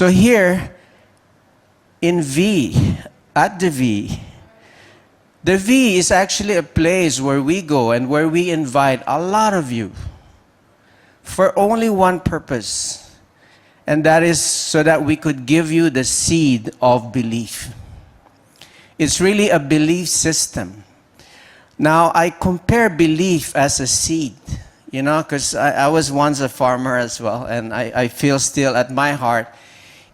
So here in V, at the V is actually a place where we go and where we invite a lot of you for only one purpose, and that is so that we could give you the seed of belief. It's really a belief system. Now, I compare belief as a seed, you know, because I was once a farmer as well, and I feel still at my heart,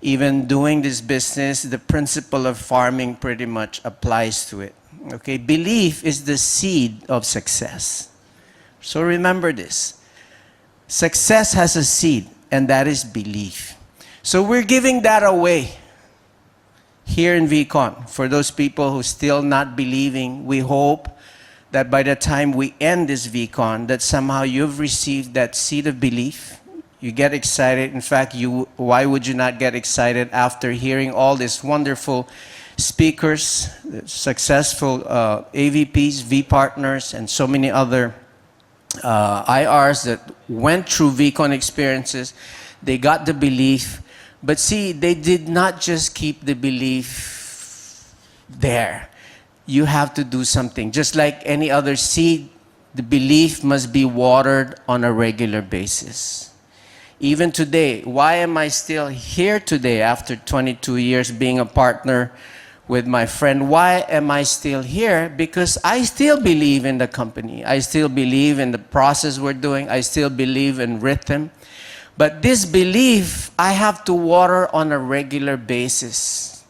even doing this business, the principle of farming pretty much applies to it. Okay, belief is the seed of success. So remember this. Success has a seed, and that is belief. So we're giving that away here in VCon. For those people who still not believing, we hope that by the time we end this VCon, that somehow you've received that seed of belief. You get excited. In fact, why would you not get excited after hearing all these wonderful speakers, successful AVPs, V partners, and so many other IRs that went through VCon experiences. They got the belief. But see, they did not just keep the belief there. You have to do something. Just like any other seed, the belief must be watered on a regular basis. Even today, why am I still here today after 22 years being a partner with my friend? Why am I still here? Because I still believe in the company. I still believe in the process we're doing. I still believe in rhythm. But this belief, I have to water on a regular basis.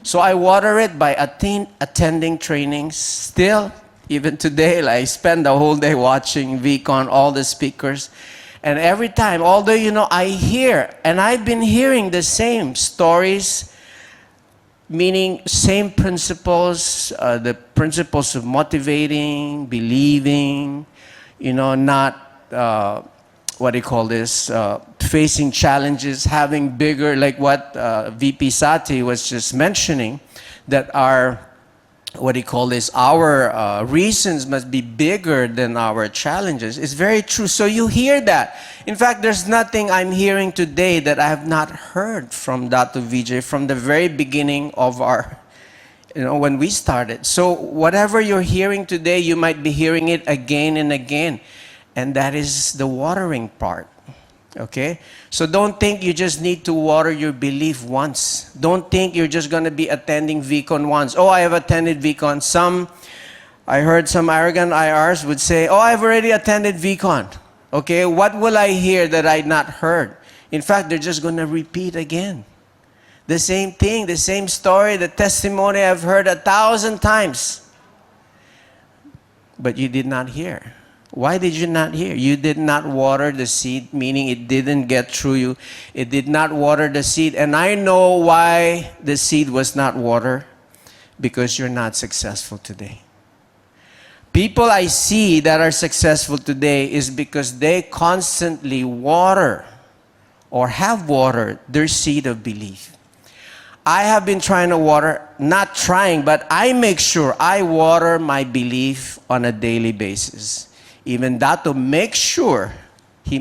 So I water it by attending trainings. Still, even today, like I spend the whole day watching VCon, all the speakers. And every time, although, you know, I hear, and I've been hearing the same stories, meaning same principles, the principles of motivating, believing, you know, not, what do you call this, facing challenges, having bigger, like what VP Sati was just mentioning, that our, what do you call this, our reasons must be bigger than our challenges. It's very true. So you hear that. In fact, there's nothing I'm hearing today that I have not heard from Dr. Vijay from the very beginning of our, you know, when we started. So whatever you're hearing today, you might be hearing it again and again. And that is the watering part. Okay? So don't think you just need to water your belief once. Don't think you're just going to be attending VCon once. Oh, I have attended VCon. I heard some arrogant IRs would say, oh, I've already attended VCon. Okay, what will I hear that I'd not heard? In fact, they're just going to repeat again. The same thing, the same story, the testimony I've heard 1,000 times. But you did not hear. Why did you not hear? You did not water the seed, meaning it didn't get through you. It did not water the seed. And I know why the seed was not watered. Because you're not successful today. People I see that are successful today is because they constantly water or have watered their seed of belief. I have been trying to water, not trying, but I make sure I water my belief on a daily basis. Even that to make sure, he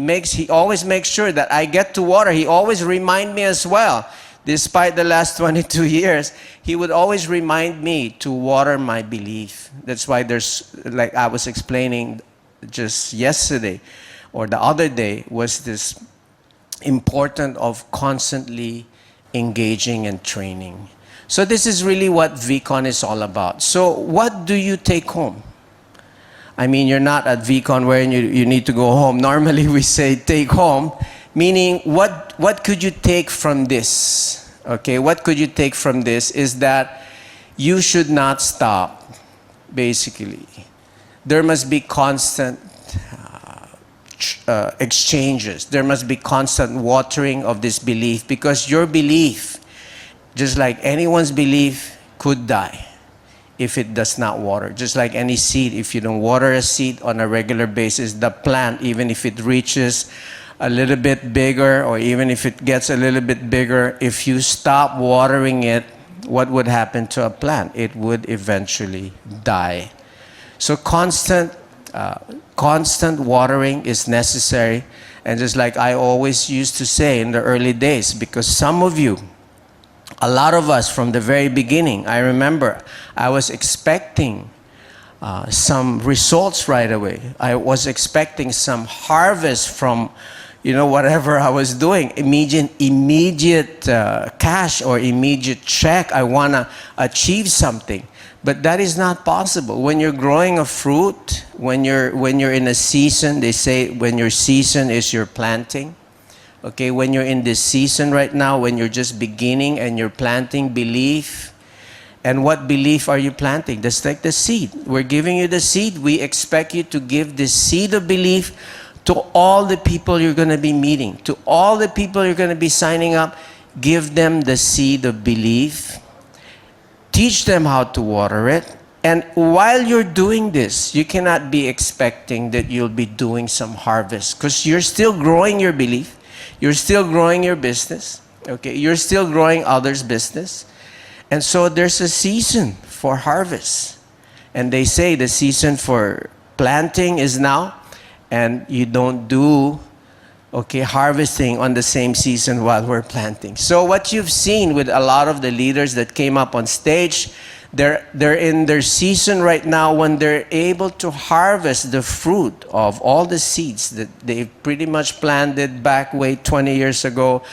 always makes sure that I get to water. He always remind me as well. Despite the last 22 years, he would always remind me to water my belief. That's why there's, like I was explaining just yesterday or the other day, was this important of constantly engaging and training. So this is really what VCon is all about. So what do you take home? I mean, you're not at VCon where you need to go home. Normally we say take home, meaning what could you take from this? Okay, what could you take from this is that you should not stop, basically. There must be constant exchanges. There must be constant watering of this belief, because your belief, just like anyone's belief, could die if it does not water. Just like any seed, if you don't water a seed on a regular basis, the plant, even if it reaches a little bit bigger, or even if it gets a little bit bigger, if you stop watering it, what would happen to a plant? It would eventually die. So constant watering is necessary. And just like I always used to say in the early days, because some of you, a lot of us from the very beginning, I remember I was expecting some results right away. I was expecting some harvest from, whatever I was doing. Immediate cash or immediate check. I want to achieve something. But that is not possible. When you're growing a fruit, when you're in a season, they say when your season is your planting. Okay, when you're in this season right now, when you're just beginning and you're planting belief. And what belief are you planting? That's like the seed. We're giving you the seed. We expect you to give this seed of belief to all the people you're going to be meeting, to all the people you're going to be signing up. Give them the seed of belief. Teach them how to water it. And while you're doing this, you cannot be expecting that you'll be doing some harvest, because you're still growing your belief. You're still growing your business. Okay, you're still growing others' business. And so there's a season for harvest. And they say the season for planting is now, and you don't do harvesting on the same season while we're planting. So what you've seen with a lot of the leaders that came up on stage, they're in their season right now when they're able to harvest the fruit of all the seeds that they pretty much planted back way 20 years ago,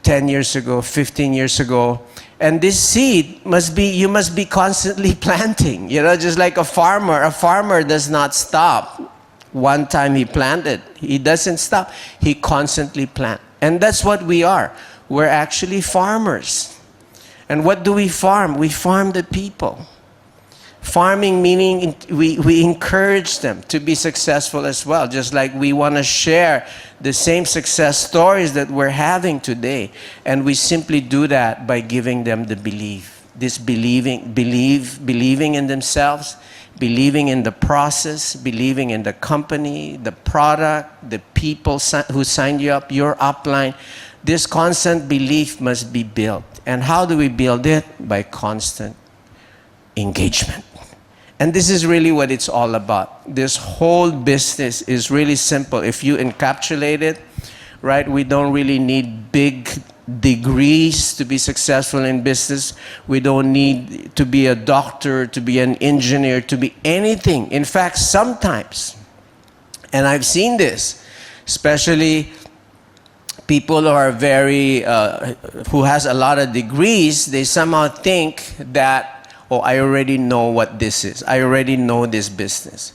10 years ago, 15 years ago. And this seed you must be constantly planting. Just like a farmer does not stop. One time he planted, he doesn't stop. He constantly plants. And that's what we are. We're actually farmers. And what do we farm? We farm the people. Farming meaning we encourage them to be successful as well. Just like we want to share the same success stories that we're having today. And we simply do that by giving them the belief. This believing in themselves, believing in the process, believing in the company, the product, the people who signed you up, your upline. This constant belief must be built. And how do we build it? By constant engagement. And this is really what it's all about. This whole business is really simple. If you encapsulate it, right, we don't really need big degrees to be successful in business. We don't need to be a doctor, to be an engineer, to be anything. In fact, sometimes, and I've seen this, especially people who are who has a lot of degrees, they somehow think that, I already know what this is. I already know this business.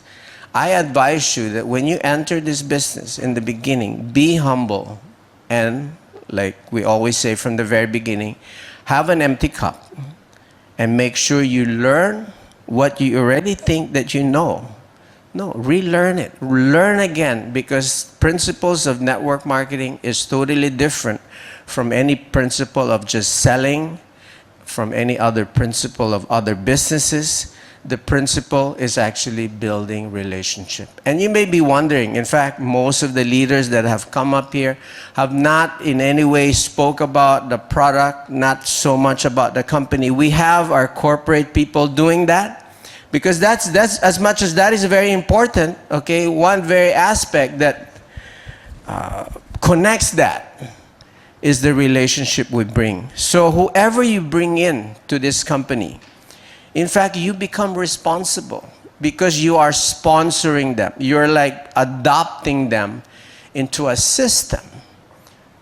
I advise you that when you enter this business in the beginning, be humble. And like we always say from the very beginning, have an empty cup. And make sure you learn what you already think that you know. No, relearn it. Learn again, because principles of network marketing is totally different from any principle of just selling, from any other principle of other businesses. The principle is actually building relationship. And you may be wondering, in fact, most of the leaders that have come up here have not in any way spoke about the product, not so much about the company. We have our corporate people doing that, because that's as much as that is very important, okay? One very aspect that connects that is the relationship we bring. So whoever you bring in to this company, in fact, you become responsible because you are sponsoring them. You're like adopting them into a system.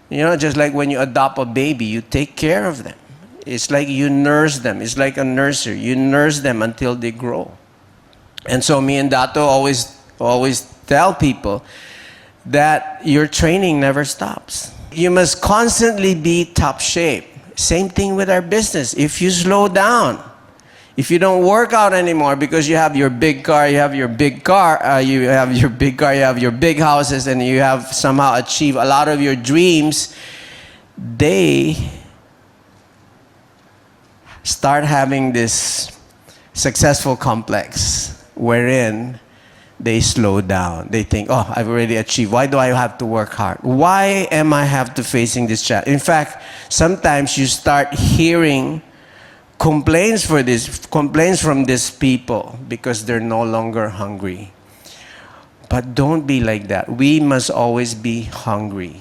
Just like when you adopt a baby, you take care of them. It's like you nurse them. It's like a nursery. You nurse them until they grow. And so me and Dato always tell people that your training never stops. You must constantly be top shape. Same thing with our business. If you slow down, if you don't work out anymore because you have your big car, you have your big houses, and you have somehow achieved a lot of your dreams, they start having this successful complex wherein they slow down. They think, I've already achieved. Why do I have to work hard? Why am I have to facing this challenge? In fact, sometimes you start hearing complaints from these people because they're no longer hungry. But don't be like that. We must always be hungry.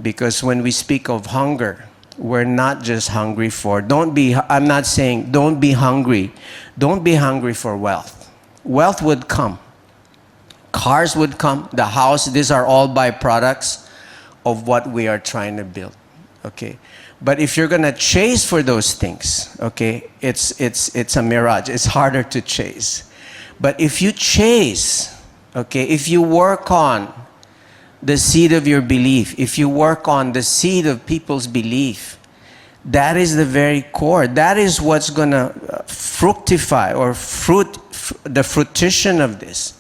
Because when we speak of hunger, we're not just hungry for, I'm not saying don't be hungry. Don't be hungry for wealth. Wealth would come. Cars would come, the house, these are all byproducts of what we are trying to build. Okay? But if you're gonna chase for those things, okay, it's a mirage. It's harder to chase. But if you chase, okay, if you work on the seed of your belief, if you work on the seed of people's belief, that is the very core. That is what's gonna fructify or the fruition of this.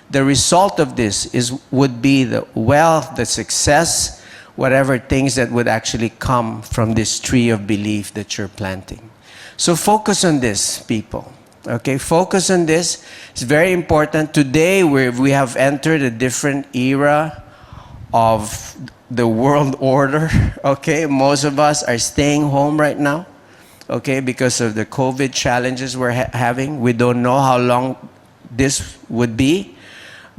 The result of this would be the wealth, the success, whatever things that would actually come from this tree of belief that you're planting. So focus on this, people. Okay, focus on this. It's very important. Today we have entered a different era of the world order. Okay, most of us are staying home right now. Okay, because of the COVID challenges we're having. We don't know how long this would be.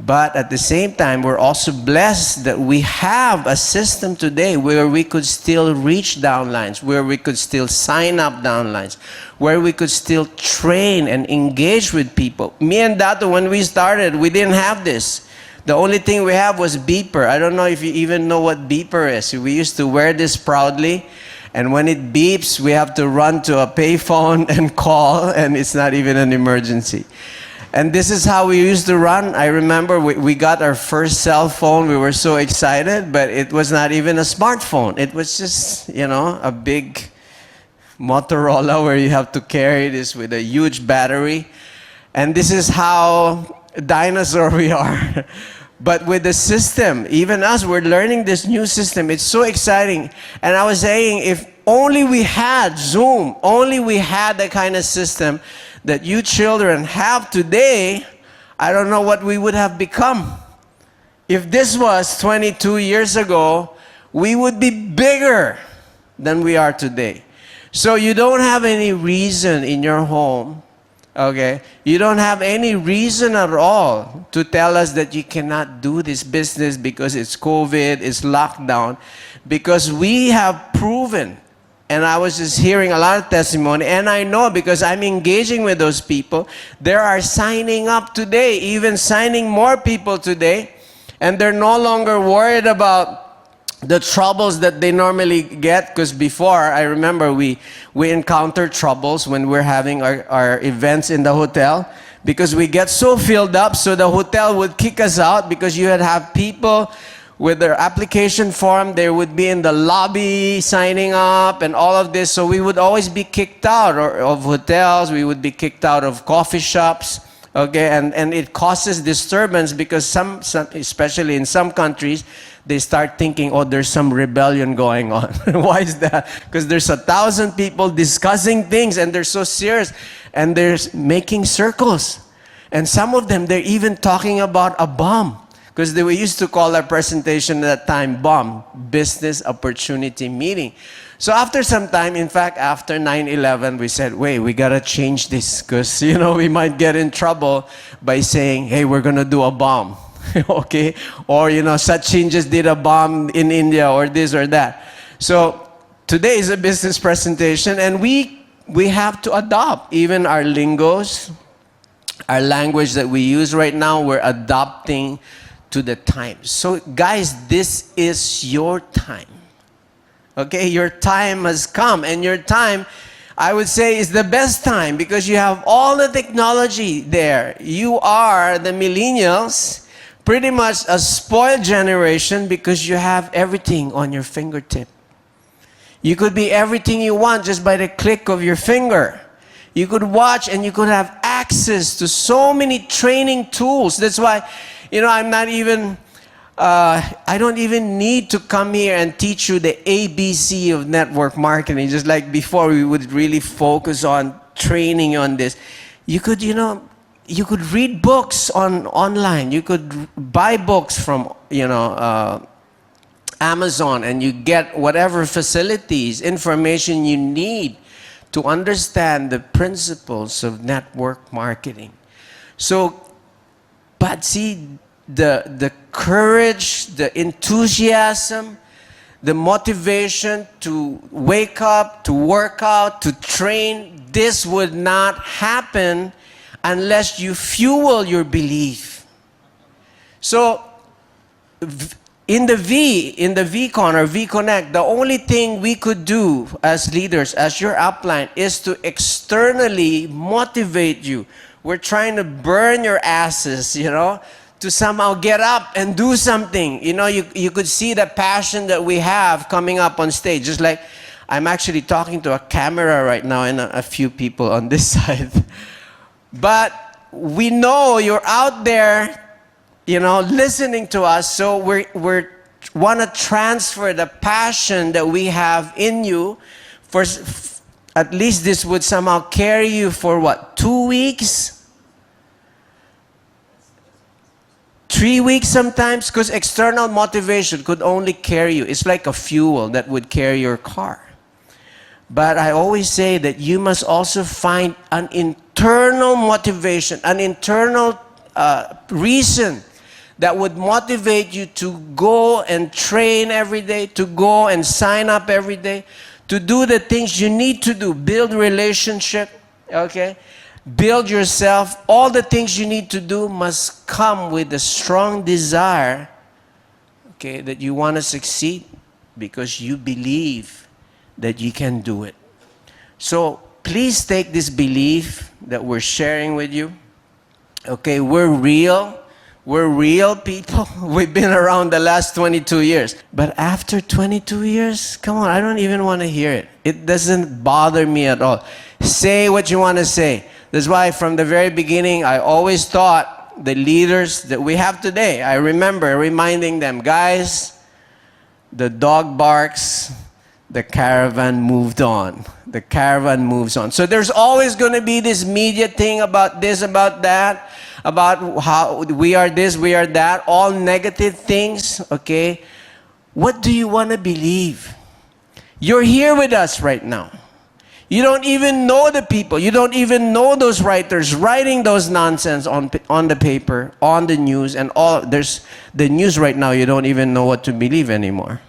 But at the same time, we're also blessed that we have a system today where we could still reach downlines, where we could still sign up downlines, where we could still train and engage with people. Me and Dato, when we started, we didn't have this. The only thing we have was beeper. I don't know if you even know what beeper is. We used to wear this proudly, and when it beeps, we have to run to a payphone and call, and it's not even an emergency. And this is how we used to run. I remember we got our first cell phone. We were so excited, but it was not even a smartphone. It was just, a big Motorola where you have to carry this with a huge battery. And this is how dinosaur we are. But with the system, even us, we're learning this new system. It's so exciting. And I was saying, if only we had Zoom, only we had the kind of system that you children have today, I don't know what we would have become. If this was 22 years ago, we would be bigger than we are today. So you don't have any reason in your home, okay? You don't have any reason at all to tell us that you cannot do this business because it's COVID, it's lockdown, because we have proven. And I was just hearing a lot of testimony, and I know because I'm engaging with those people, they are signing up today, even signing more people today, and they're no longer worried about the troubles that they normally get, because before, I remember we encountered troubles when we're having our events in the hotel, because we get so filled up, so the hotel would kick us out because you would have people with their application form, they would be in the lobby signing up and all of this. So we would always be kicked out of hotels. We would be kicked out of coffee shops. Okay, and it causes disturbance because some, especially in some countries, they start thinking, oh, there's some rebellion going on. Why is that? Because there's 1,000 people discussing things and they're so serious and they're making circles. And some of them, they're even talking about a bomb. Because we used to call our presentation at that time BOM, Business Opportunity Meeting. So after some time, in fact, after 9/11, we said, wait, we got to change this because, we might get in trouble by saying, hey, we're going to do a bomb. Okay? Or, Sachin just did a bomb in India or this or that. So today is a business presentation and we have to adopt even our lingos, our language that we use right now, we're adopting to the times. So guys, this is your time. Okay, your time has come, and your time, I would say, is the best time because you have all the technology there. You are the millennials, pretty much a spoiled generation because you have everything on your fingertip. You could be everything you want just by the click of your finger. You could watch and you could have access to so many training tools. That's why I'm not even, I don't even need to come here and teach you the ABC of network marketing. Just like before, we would really focus on training on this. You could, you could read books online. You could buy books from, Amazon, and you get whatever facilities, information you need to understand the principles of network marketing. So, But see, the courage, the enthusiasm, the motivation to wake up, to work out, to train, this would not happen unless you fuel your belief. So in the VCon or V-Connect, the only thing we could do as leaders, as your upline, is to externally motivate you. We're trying to burn your asses, to somehow get up and do something. You could see the passion that we have coming up on stage. Just like I'm actually talking to a camera right now and a few people on this side. But we know you're out there, listening to us. So we're want to transfer the passion that we have in you. For at least this would somehow carry you for what, 2 weeks? 3 weeks sometimes, because external motivation could only carry you. It's like a fuel that would carry your car. But I always say that you must also find an internal motivation, an internal reason that would motivate you to go and train every day, to go and sign up every day, to do the things you need to do, build relationship, okay? Build yourself. All the things you need to do must come with a strong desire, okay, that you want to succeed because you believe that you can do it. So please take this belief that we're sharing with you. Okay, we're real. We're real people. We've been around the last 22 years. But after 22 years, come on, I don't even want to hear it. It doesn't bother me at all. Say what you want to say. That's why from the very beginning, I always thought the leaders that we have today, I remember reminding them, guys, the dog barks, the caravan moved on. The caravan moves on. So there's always going to be this media thing about this, about that, about how we are this, we are that, all negative things, okay? What do you want to believe? You're here with us right now. You don't even know the people. You don't even know those writers writing those nonsense on the paper, on the news, and all. There's the news right now. You don't even know what to believe anymore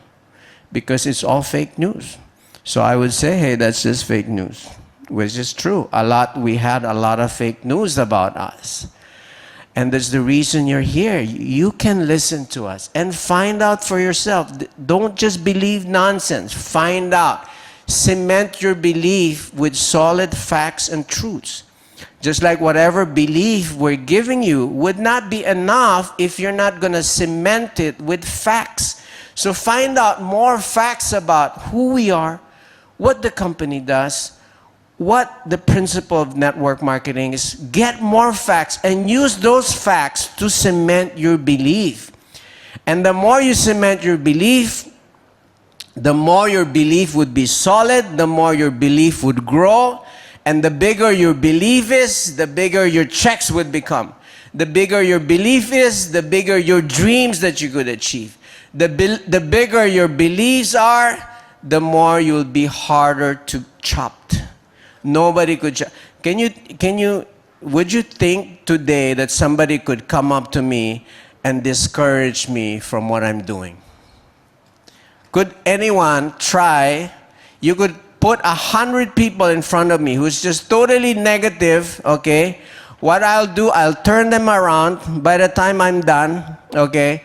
because it's all fake news. So I would say, hey, that's just fake news, which is true. We had a lot of fake news about us. And that's the reason you're here. You can listen to us and find out for yourself. Don't just believe nonsense. Find out. Cement your belief with solid facts and truths. Just like whatever belief we're giving you would not be enough if you're not going to cement it with facts. So find out more facts about who we are, what the company does, what the principle of network marketing is. Get more facts and use those facts to cement your belief. And the more you cement your belief, the more your belief would be solid, the more your belief would grow, and the bigger your belief is, the bigger your checks would become. The bigger your belief is, the bigger your dreams that you could achieve. The bigger your beliefs are, the more you'll be harder to chop. Nobody could chop. Would you think today that somebody could come up to me and discourage me from what I'm doing? Could anyone try? You could put 100 people in front of me who's just totally negative, okay? What I'll do, I'll turn them around. By the time I'm done, okay,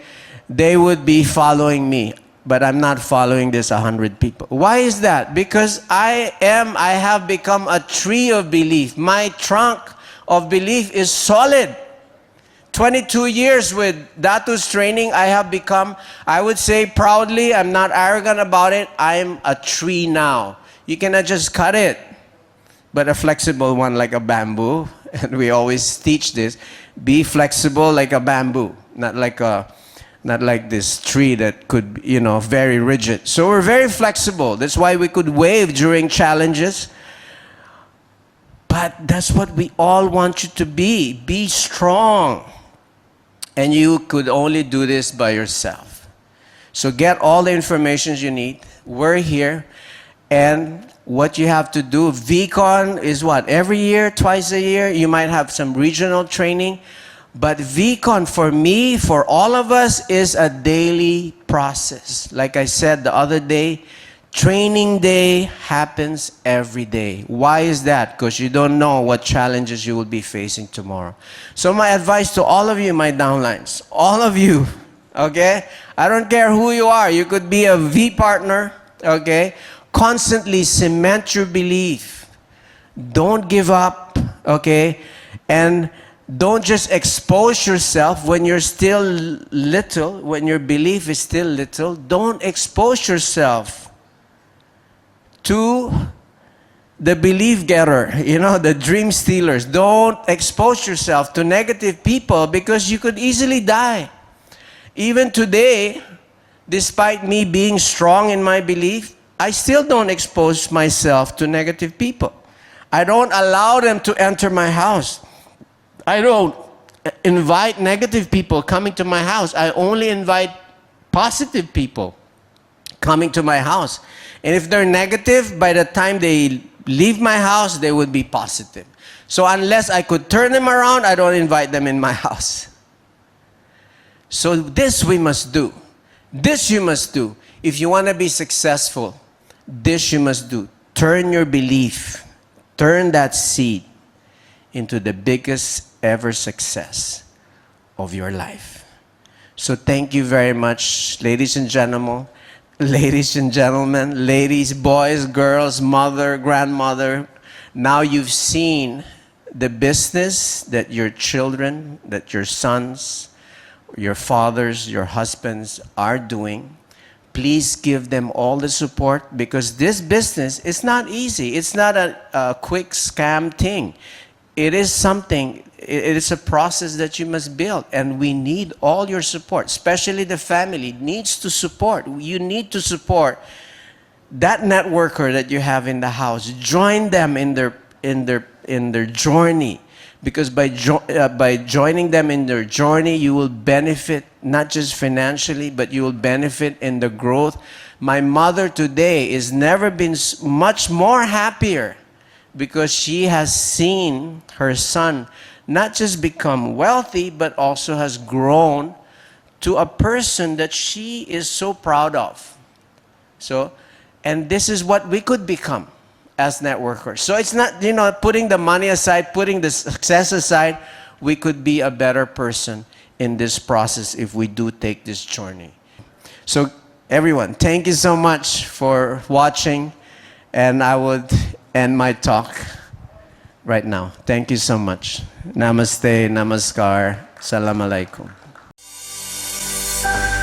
they would be following me. But I'm not following this 100 people. Why is that? Because I have become a tree of belief. My trunk of belief is solid. 22 years with Datu's training, I have become, I would say proudly, I'm not arrogant about it, I'm a tree now. You cannot just cut it, but a flexible one like a bamboo. And we always teach this, be flexible like a bamboo, not like this tree that could, very rigid. So we're very flexible. That's why we could wave during challenges. But that's what we all want you to be. Be strong. And you could only do this by yourself. So get all the information you need. We're here. And what you have to do, VCon is what? Every year, twice a year? You might have some regional training. But VCon for me, for all of us, is a daily process. Like I said the other day, training day happens every day. Why is that? Because you don't know what challenges you will be facing tomorrow. So my advice to all of you, my downlines, all of you, okay? I don't care who you are. You could be a V partner, okay? Constantly cement your belief. Don't give up, okay? And don't just expose yourself when you're still little, when your belief is still little. Don't expose yourself to the belief getter, the dream stealers. Don't expose yourself to negative people because you could easily die. Even today, despite me being strong in my belief, I still don't expose myself to negative people. I don't allow them to enter my house. I don't invite negative people coming to my house. I only invite positive people coming to my house. And if they're negative, by the time they leave my house, they would be positive. So unless I could turn them around, I don't invite them in my house. So this we must do. This you must do. If you want to be successful, this you must do. Turn your belief, turn that seed into the biggest ever success of your life. So thank you very much, ladies and gentlemen, ladies, boys, girls, mother, grandmother. Now you've seen the business that your children, that your sons, your fathers, your husbands are doing. Please give them all the support, because this business is not easy. It's not a quick scam thing. It is something, it is a process that you must build, and we need all your support, especially the family needs to support. You need to support that networker that you have in the house. Join them in their journey, because by joining them in their journey, you will benefit not just financially, but you will benefit in the growth. My mother today is never been much more happier, because she has seen her son not just become wealthy, but also has grown to a person that she is so proud of. So, and this is what we could become as networkers. So it's not, putting the money aside, putting the success aside, we could be a better person in this process if we do take this journey. So everyone, thank you so much for watching, and I would end my talk right now. Thank you so much. Namaste, namaskar, salam alaikum.